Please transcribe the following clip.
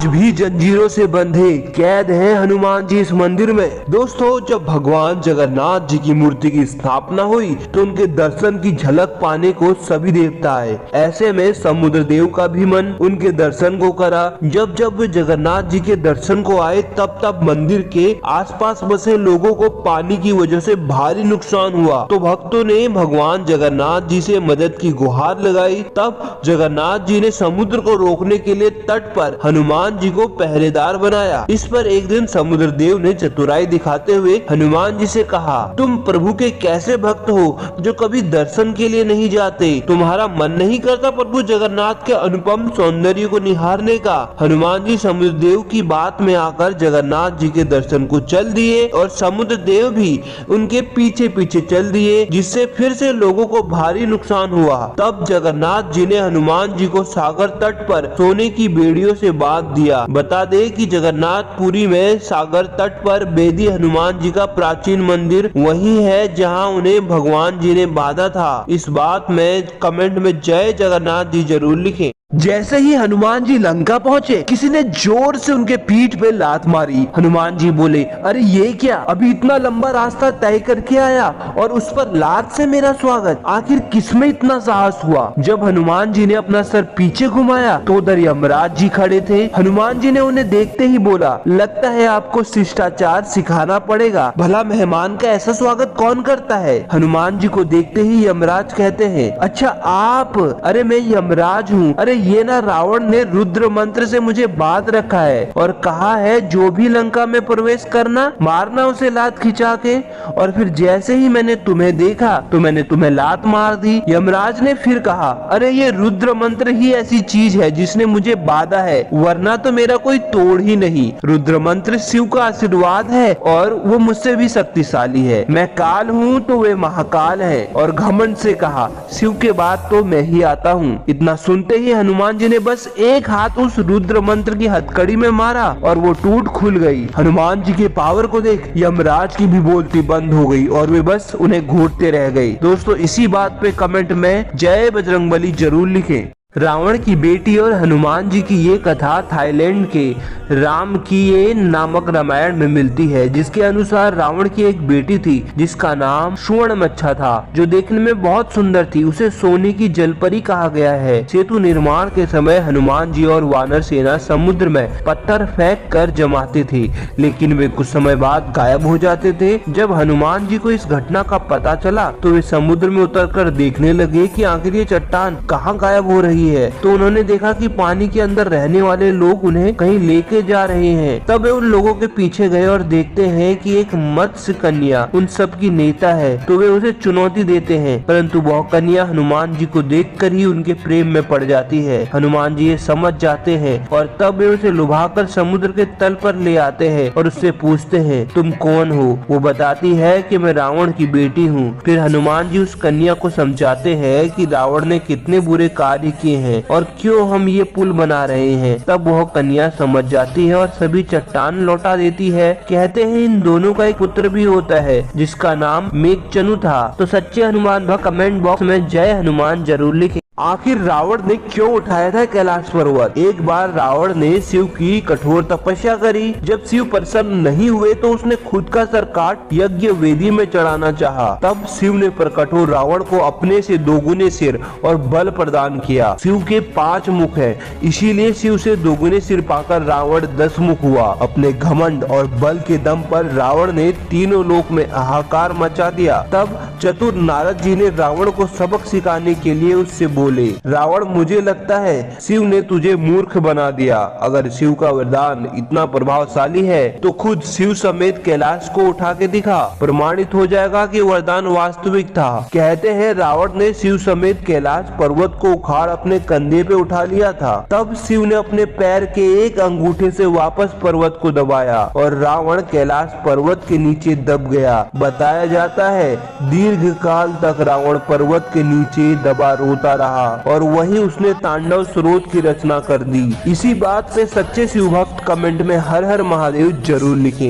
भी जंजीरों से बंधे कैद हैं हनुमान जी इस मंदिर में। दोस्तों, जब भगवान जगन्नाथ जी की मूर्ति की स्थापना हुई तो उनके दर्शन की झलक पाने को सभी देवता आए। ऐसे में समुद्र देव का भी मन उनके दर्शन को करा। जब जब वे जगन्नाथ जी के दर्शन को आए तब तब मंदिर के आसपास बसे लोगों को पानी की वजह से भारी नुकसान हुआ, तो भक्तों ने भगवान जगन्नाथ जी से मदद की गुहार लगाई। तब जगन्नाथ जी ने समुद्र को रोकने के लिए तट पर हनुमान जी को पहरेदार बनाया। इस पर एक दिन समुद्र देव ने चतुराई दिखाते हुए हनुमान जी से कहा, तुम प्रभु के कैसे भक्त हो जो कभी दर्शन के लिए नहीं जाते? तुम्हारा मन नहीं करता प्रभु जगन्नाथ के अनुपम सौंदर्य को निहारने का? हनुमान जी समुद्र देव की बात में आकर जगन्नाथ जी के दर्शन को चल दिए और समुद्र देव भी उनके पीछे पीछे चल दिए, जिससे फिर से लोगों को भारी नुकसान हुआ। तब जगन्नाथ जी ने हनुमान जी को सागर तट पर सोने की बेड़ियों से बांध दिया। बता दे कि जगन्नाथपुरी में सागर तट पर बेदी हनुमान जी का प्राचीन मंदिर वही है जहां उन्हें भगवान जी ने बांधा था। इस बात में कमेंट में जय जगन्नाथ जी जरूर लिखें। जैसे ही हनुमान जी लंका पहुंचे, किसी ने जोर से उनके पीठ पे लात मारी। हनुमान जी बोले, अरे ये क्या, अभी इतना लंबा रास्ता तय करके आया और उस पर लात से मेरा स्वागत? आखिर किसमें इतना साहस हुआ? जब हनुमान जी ने अपना सर पीछे घुमाया तो उधर यमराज जी खड़े थे। हनुमान जी ने उन्हें देखते ही बोला, लगता है आपको शिष्टाचार सिखाना पड़ेगा। भला मेहमान का ऐसा स्वागत कौन करता है? हनुमान जी को देखते ही यमराज कहते हैं, अच्छा आप? अरे मैं यमराज हूँ। अरे ये ना रावण ने रुद्र मंत्र से मुझे बांध रखा है और कहा है जो भी लंका में प्रवेश करना मारना उसे लात खिंचा के, और फिर जैसे ही मैंने तुम्हें देखा तो मैंने तुम्हें लात मार दी। यमराज ने फिर कहा, अरे ये रुद्र मंत्र ही ऐसी चीज है जिसने मुझे बांधा है, वरना तो मेरा कोई तोड़ ही नहीं। रुद्र मंत्र शिव का आशीर्वाद है और वो मुझसे भी शक्तिशाली है। मैं काल हूँ तो वे महाकाल है। और घमंड से कहा, शिव के बाद तो मैं ही आता हूँ। इतना सुनते ही हनुमान जी ने बस एक हाथ उस रुद्र मंत्र की हथकड़ी में मारा और वो टूट खुल गई। हनुमान जी के पावर को देख यमराज की भी बोलती बंद हो गई और वे बस उन्हें घूरते रह गई। दोस्तों, इसी बात पे कमेंट में जय बजरंगबली जरूर लिखें। रावण की बेटी और हनुमान जी की ये कथा थाईलैंड के राम की ये नामक रामायण में मिलती है, जिसके अनुसार रावण की एक बेटी थी जिसका नाम सुवर्णमच्छा था, जो देखने में बहुत सुंदर थी। उसे सोने की जलपरी कहा गया है। सेतु निर्माण के समय हनुमान जी और वानर सेना समुद्र में पत्थर फेंक कर जमाते थे, लेकिन वे कुछ समय बाद गायब हो जाते थे। जब हनुमान जी को इस घटना का पता चला तो वे समुद्र में उतरकर देखने लगे कि आखिर ये चट्टान कहाँ गायब हो रही है। तो उन्होंने देखा कि पानी के अंदर रहने वाले लोग उन्हें कहीं लेके जा रहे हैं। तब वे उन लोगों के पीछे गए और देखते हैं कि एक मत्स्य कन्या उन सब की नेता है। तो वे उसे चुनौती देते हैं, परंतु वह कन्या हनुमान जी को देखकर ही उनके प्रेम में पड़ जाती है। हनुमान जी ये समझ जाते हैं और तब वे उसे लुभाकर समुद्र के तल पर ले आते हैं और उससे पूछते हैं, तुम कौन हो? वो बताती है कि मैं रावण की बेटी हूँ। फिर हनुमान जी उस कन्या को समझाते हैं कि रावण ने कितने बुरे कार्य किए हैं और क्यों हम ये पुल बना रहे हैं। तब वह कन्या समझ जाती है और सभी चट्टान लौटा देती है। कहते हैं इन दोनों का एक पुत्र भी होता है जिसका नाम मेघचनु था। तो सच्चे हनुमान भक्त कमेंट बॉक्स में जय हनुमान जरूर लिखें। आखिर रावण ने क्यों उठाया था कैलाश पर्वत? एक बार रावण ने शिव की कठोर तपस्या करी। जब शिव प्रसन्न नहीं हुए तो उसने खुद का सर काट यज्ञ वेदी में चढ़ाना चाहा। तब शिव ने प्रकट हो रावण को अपने से दोगुने सिर और बल प्रदान किया। शिव के 5 मुख है, इसीलिए शिव से दोगुने सिर पाकर रावण 10 मुख हुआ। अपने घमंड और बल के दम पर रावण ने तीनों लोक में हाहाकार मचा दिया। तब चतुर नारद जी ने रावण को सबक सिखाने के लिए उससे बोले, रावण मुझे लगता है शिव ने तुझे मूर्ख बना दिया। अगर शिव का वरदान इतना प्रभावशाली है तो खुद शिव समेत कैलाश को उठा के दिखा, प्रमाणित हो जाएगा कि वरदान वास्तविक था। कहते हैं रावण ने शिव समेत कैलाश पर्वत को उखाड़ अपने कंधे पे उठा लिया था। तब शिव ने अपने पैर के एक अंगूठे से वापस पर्वत को दबाया और रावण कैलाश पर्वत के नीचे दब गया। बताया जाता है दीर्घ काल तक रावण पर्वत के नीचे दबा रोता रहा और वही उसने तांडव स्रोत की रचना कर दी। इसी बात पे सच्चे शिव भक्त कमेंट में हर हर महादेव जरूर लिखें।